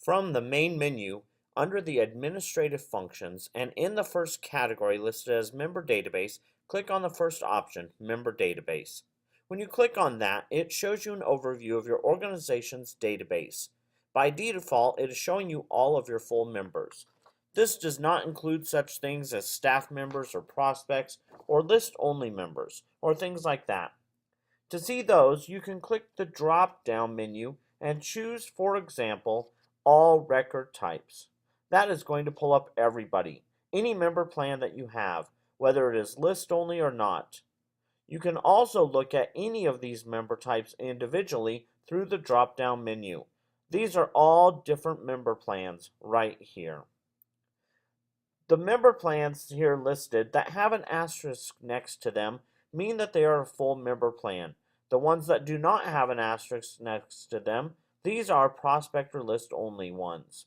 From the main menu, under the Administrative Functions, and in the first category listed as Member Database, click on the first option, Member Database. When you click on that, it shows you an overview of your organization's database. By default, it is showing you all of your full members. This does not include such things as staff members or prospects or list-only members or things like that. To see those, you can click the drop-down menu and choose, for example, all record types. That is going to pull up everybody, any member plan that you have, whether it is list only or not. You can also look at any of these member types individually through the drop-down menu. These are all different member plans right here. The member plans here listed that have an asterisk next to them mean that they are a full member plan. The ones that do not have an asterisk next to them, these are prospect or list only ones.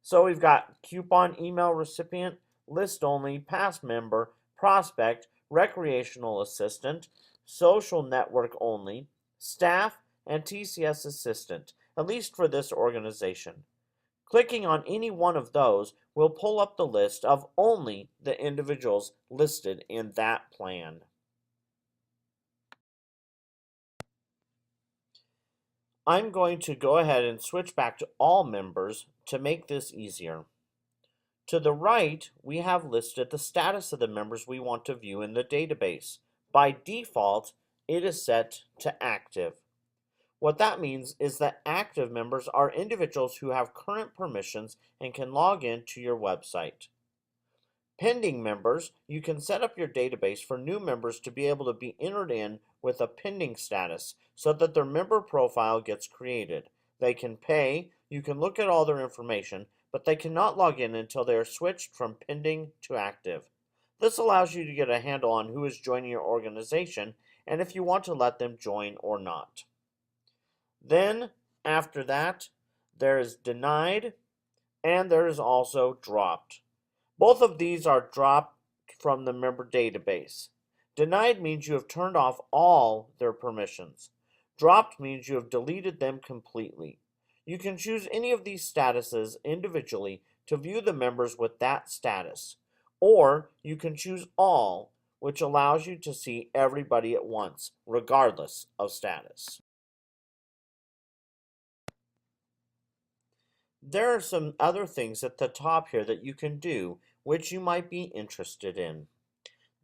So we've got coupon email recipient, list only, past member, prospect, recreational assistant, social network only, staff, and TCS assistant, at least for this organization. Clicking on any one of those will pull up the list of only the individuals listed in that plan. I'm going to go ahead and switch back to all members to make this easier. To the right, we have listed the status of the members we want to view in the database. By default, it is set to active. What that means is that active members are individuals who have current permissions and can log in to your website. Pending members, you can set up your database for new members to be able to be entered in with a pending status so that their member profile gets created. They can pay, you can look at all their information, but they cannot log in until they are switched from pending to active. This allows you to get a handle on who is joining your organization and if you want to let them join or not. Then, after that, there is denied and there is also dropped. Both of these are dropped from the member database. Denied means you have turned off all their permissions. Dropped means you have deleted them completely. You can choose any of these statuses individually to view the members with that status, or you can choose all, which allows you to see everybody at once, regardless of status. There are some other things at the top here that you can do which you might be interested in.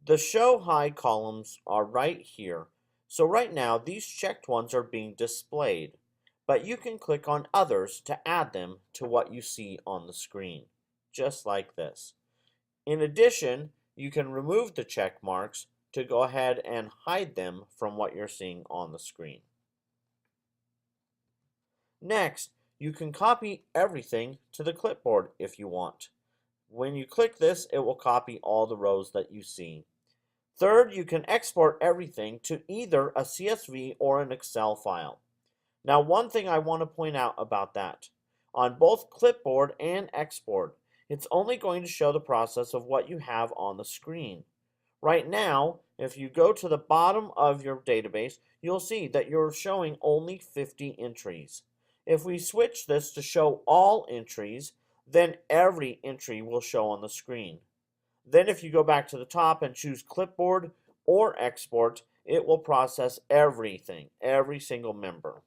The show hide columns are right here. So right now these checked ones are being displayed, but you can click on others to add them to what you see on the screen, just like this. In addition, you can remove the check marks to go ahead and hide them from what you're seeing on the screen. Next, you can copy everything to the clipboard if you want. When you click this, it will copy all the rows that you see. Third, you can export everything to either a CSV or an Excel file. Now, one thing I want to point out about that, on both clipboard and export, it's only going to show the process of what you have on the screen. Right now, if you go to the bottom of your database, you'll see that you're showing only 50 entries. If we switch this to show all entries, then every entry will show on the screen. Then if you go back to the top and choose clipboard or export, it will process everything, every single member.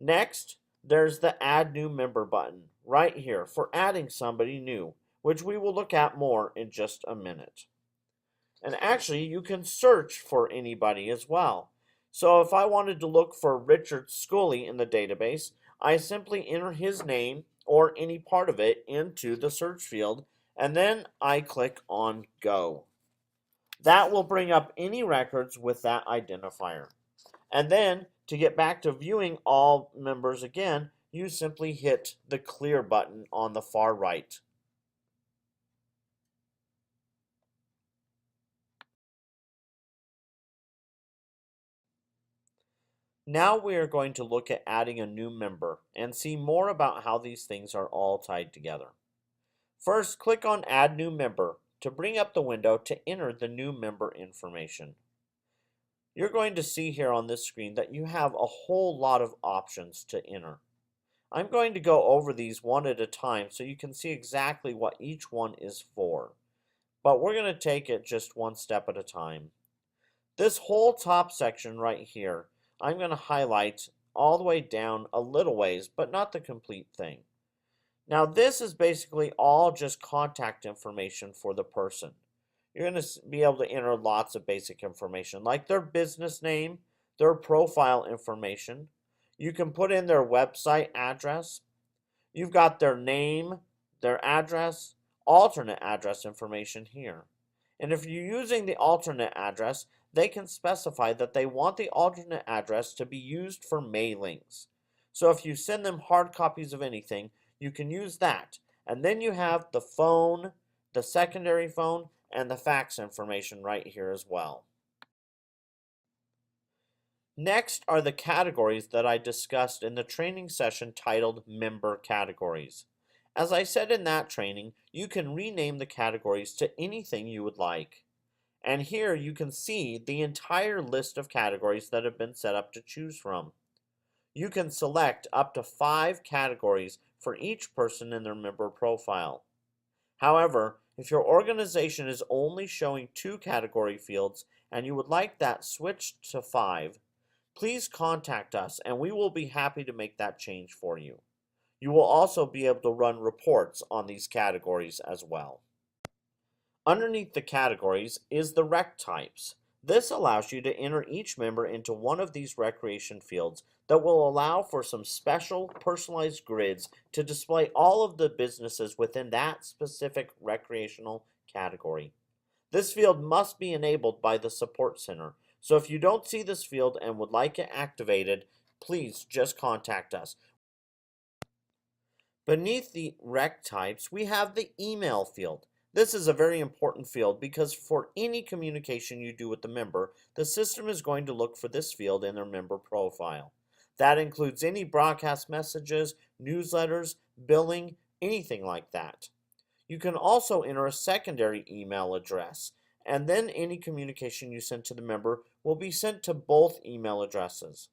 Next, there's the Add New Member button right here for adding somebody new, which we will look at more in just a minute. And actually, you can search for anybody as well. So if I wanted to look for Richard Scully in the database, I simply enter his name or any part of it into the search field, and then I click on Go. That will bring up any records with that identifier. And then, to get back to viewing all members again, you simply hit the Clear button on the far right. Now we are going to look at adding a new member and see more about how these things are all tied together. First, click on Add New Member to bring up the window to enter the new member information. You're going to see here on this screen that you have a whole lot of options to enter. I'm going to go over these one at a time so you can see exactly what each one is for. But we're going to take it just one step at a time. This whole top section right here, I'm going to highlight all the way down a little ways, but not the complete thing. Now this is basically all just contact information for the person. You're going to be able to enter lots of basic information like their business name, their profile information. You can put in their website address. You've got their name, their address, alternate address information here. And if you're using the alternate address, they can specify that they want the alternate address to be used for mailings. So if you send them hard copies of anything, you can use that. And then you have the phone, the secondary phone, and the fax information right here as well. Next are the categories that I discussed in the training session titled Member Categories. As I said in that training, you can rename the categories to anything you would like. And here you can see the entire list of categories that have been set up to choose from. You can select up to 5 categories for each person in their member profile. However, if your organization is only showing 2 category fields and you would like that switched to 5, please contact us and we will be happy to make that change for you. You will also be able to run reports on these categories as well. Underneath the categories is the rec types. This allows you to enter each member into one of these recreation fields that will allow for some special personalized grids to display all of the businesses within that specific recreational category. This field must be enabled by the support center. So if you don't see this field and would like it activated, please just contact us. Beneath the rec types, we have the email field. This is a very important field because for any communication you do with the member, the system is going to look for this field in their member profile. That includes any broadcast messages, newsletters, billing, anything like that. You can also enter a secondary email address, and then any communication you send to the member will be sent to both email addresses.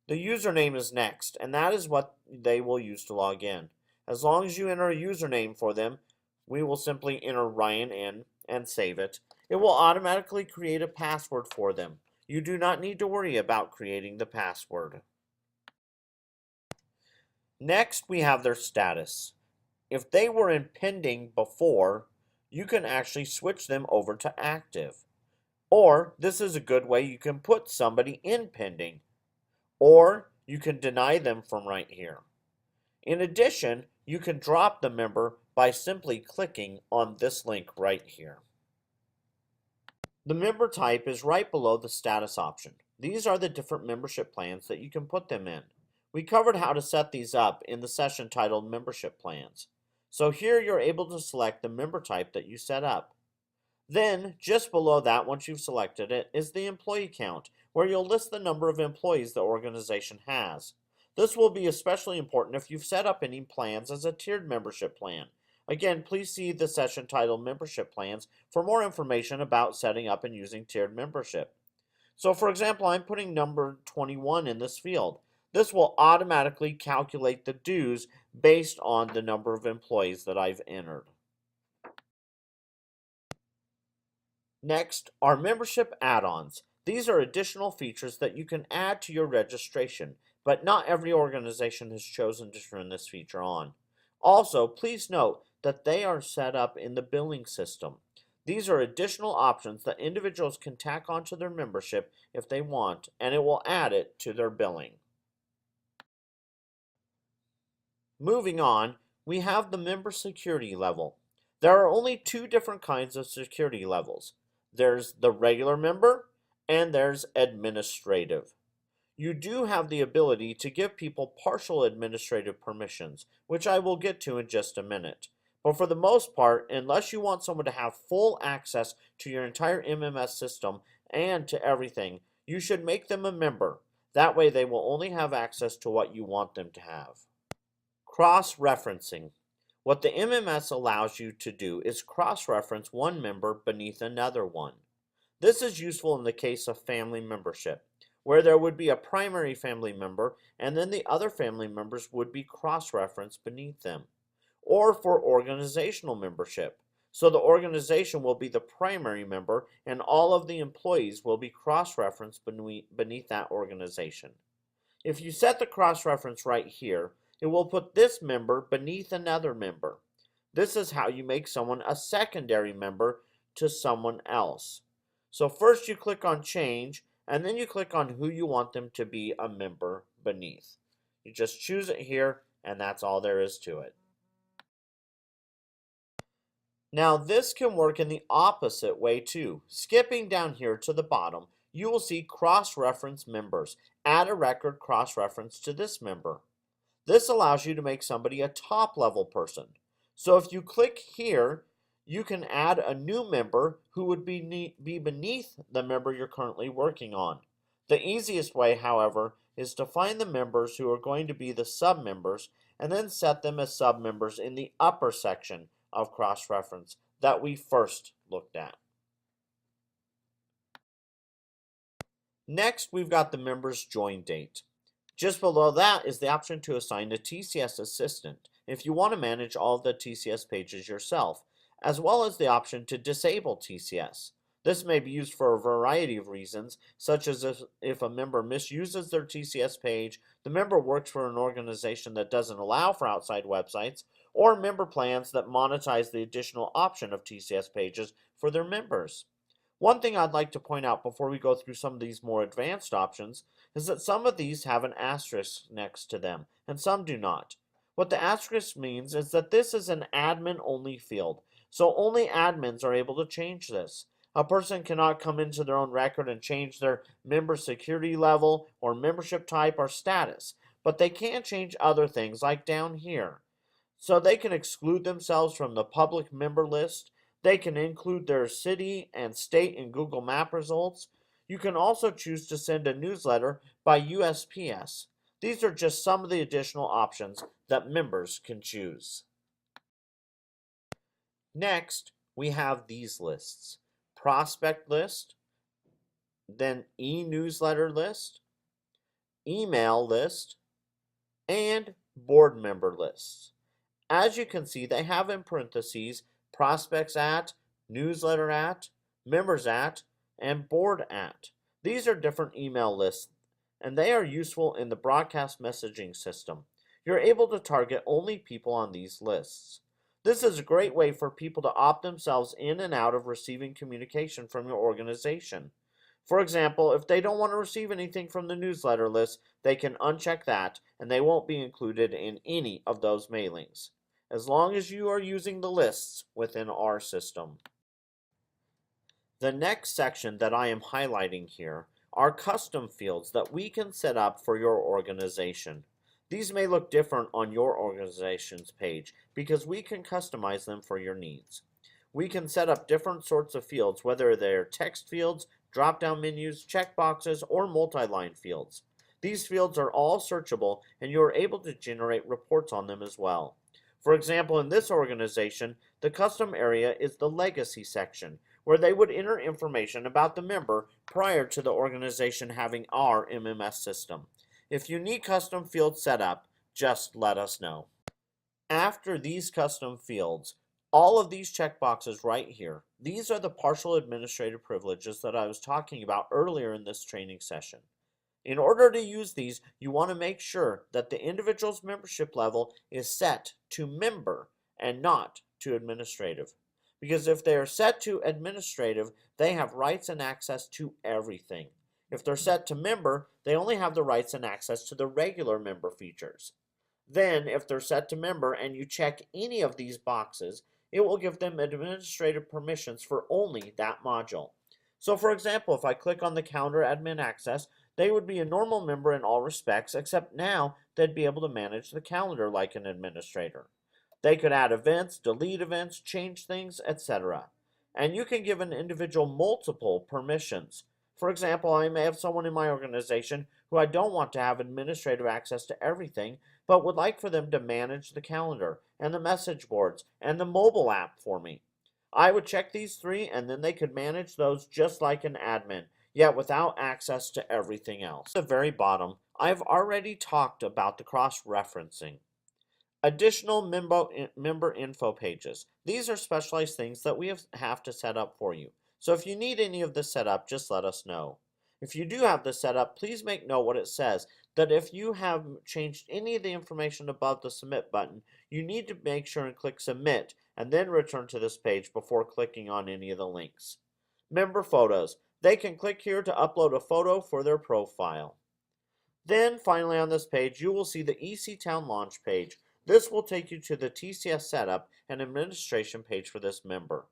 The username is next, and that is what they will use to log in. As long as you enter a username for them, we will simply enter Ryan in and save it. It will automatically create a password for them. You do not need to worry about creating the password. Next, we have their status. If they were in pending before, you can actually switch them over to active. Or, this is a good way you can put somebody in pending. Or, you can deny them from right here. In addition, you can drop the member by simply clicking on this link right here. The member type is right below the status option. These are the different membership plans that you can put them in. We covered how to set these up in the session titled Membership Plans. So here you're able to select the member type that you set up. Then, just below that, once you've selected it, is the employee count, where you'll list the number of employees the organization has. This will be especially important if you've set up any plans as a tiered membership plan. Again, please see the session titled Membership Plans for more information about setting up and using tiered membership. So for example, I'm putting number 21 in this field. This will automatically calculate the dues based on the number of employees that I've entered. Next are membership add-ons. These are additional features that you can add to your registration, but not every organization has chosen to turn this feature on. Also, please note that they are set up in the billing system. These are additional options that individuals can tack onto their membership if they want, and it will add it to their billing. Moving on, we have the member security level. There are only 2 different kinds of security levels. There's the regular member and there's administrative. You do have the ability to give people partial administrative permissions, which I will get to in just a minute. But for the most part, unless you want someone to have full access to your entire MMS system and to everything, you should make them a member. That way they will only have access to what you want them to have. Cross-referencing. What the MMS allows you to do is cross-reference one member beneath another one. This is useful in the case of family membership. where there would be a primary family member and then the other family members would be cross-referenced beneath them. Or for organizational membership. So the organization will be the primary member and all of the employees will be cross-referenced beneath that organization. If you set the cross-reference right here, it will put this member beneath another member. This is how you make someone a secondary member to someone else. So first you click on change, and then you click on who you want them to be a member beneath. You just choose it here, and that's all there is to it. Now this can work in the opposite way too. Skipping down here to the bottom, you will see cross-reference members. Add a record cross-reference to this member. This allows you to make somebody a top-level person. So if you click here, you can add a new member who would be beneath the member you're currently working on. The easiest way, however, is to find the members who are going to be the sub-members and then set them as sub-members in the upper section of cross-reference that we first looked at. Next, we've got the member's join date. Just below that is the option to assign a TCS assistant if you want to manage all of the TCS pages yourself, as well as the option to disable TCS. This may be used for a variety of reasons, such as if a member misuses their TCS page, the member works for an organization that doesn't allow for outside websites, or member plans that monetize the additional option of TCS pages for their members. One thing I'd like to point out before we go through some of these more advanced options is that some of these have an asterisk next to them, and some do not. What the asterisk means is that this is an admin-only field, so only admins are able to change this. A person cannot come into their own record and change their member security level or membership type or status, but they can change other things like down here. So they can exclude themselves from the public member list. They can include their city and state in Google Map results. You can also choose to send a newsletter by USPS. These are just some of the additional options that members can choose. Next, we have these lists: prospect list, then e-newsletter list, email list, and board member lists. As you can see, they have in parentheses prospects at, newsletter at, members at, and board at. These are different email lists, and they are useful in the broadcast messaging system. You're able to target only people on these lists. This is a great way for people to opt themselves in and out of receiving communication from your organization. For example, if they don't want to receive anything from the newsletter list, they can uncheck that, and they won't be included in any of those mailings, as long as you are using the lists within our system. The next section that I am highlighting here are custom fields that we can set up for your organization. These may look different on your organization's page because we can customize them for your needs. We can set up different sorts of fields, whether they're text fields, drop-down menus, checkboxes, or multi-line fields. These fields are all searchable, and you are able to generate reports on them as well. For example, in this organization, the custom area is the legacy section, where they would enter information about the member prior to the organization having our MMS system. If you need custom fields set up, just let us know. After these custom fields, all of these checkboxes right here, these are the partial administrative privileges that I was talking about earlier in this training session. In order to use these, you want to make sure that the individual's membership level is set to member and not to administrative. Because if they are set to administrative, they have rights and access to everything. If they're set to member, they only have the rights and access to the regular member features. Then, if they're set to member and you check any of these boxes, it will give them administrative permissions for only that module. So for example, if I click on the calendar admin access, they would be a normal member in all respects, except now they'd be able to manage the calendar like an administrator. They could add events, delete events, change things, etc. And you can give an individual multiple permissions. For example, I may have someone in my organization who I don't want to have administrative access to everything, but would like for them to manage the calendar and the message boards and the mobile app for me. I would check these three, and then they could manage those just like an admin, yet without access to everything else. At the very bottom, I've already talked about the cross-referencing. Additional member info pages. These are specialized things that we have to set up for you. So if you need any of this set up, just let us know. If you do have this set up, please make note what it says, that if you have changed any of the information above the submit button, you need to make sure and click submit and then return to this page before clicking on any of the links. Member photos. They can click here to upload a photo for their profile. Then finally on this page, you will see the ECTown launch page. This will take you to the TCS setup and administration page for this member.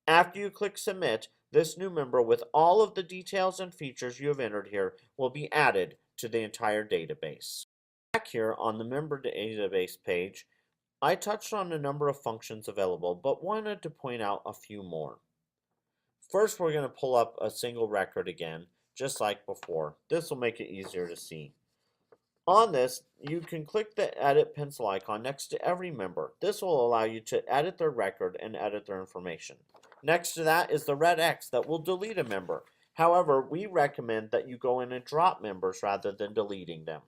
After you click submit, this new member with all of the details and features you have entered here will be added to the entire database. Back here on the member database page, I touched on a number of functions available, but wanted to point out a few more. First, we're going to pull up a single record again, just like before. This will make it easier to see. On this, you can click the edit pencil icon next to every member. This will allow you to edit their record and edit their information. Next to that is the red X that will delete a member. However, we recommend that you go in and drop members rather than deleting them.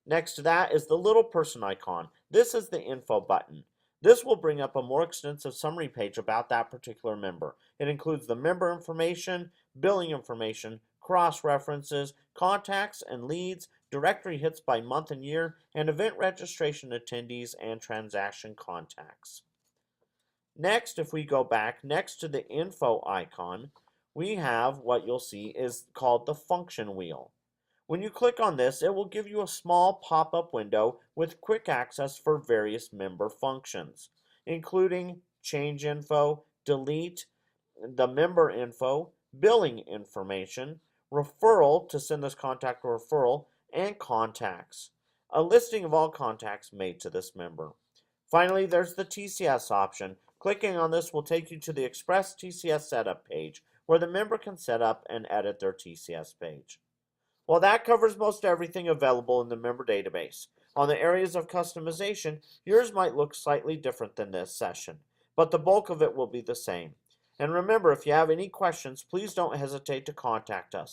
Next to that is the little person icon. This is the info button. This will bring up a more extensive summary page about that particular member. It includes the member information, billing information, cross-references, contacts and leads, directory hits by month and year, and event registration attendees and transaction contacts. Next, if we go back next to the info icon, we have what you'll see is called the function wheel. When you click on this, it will give you a small pop-up window with quick access for various member functions, including change info, delete, the member info, billing information, referral to send this contact a referral, and contacts. A listing of all contacts made to this member. Finally, there's the TCS option. Clicking on this will take you to the Express TCS setup page, where the member can set up and edit their TCS page. Well, that covers most everything available in the member database. On the areas of customization, yours might look slightly different than this session, but the bulk of it will be the same. And remember, if you have any questions, please don't hesitate to contact us.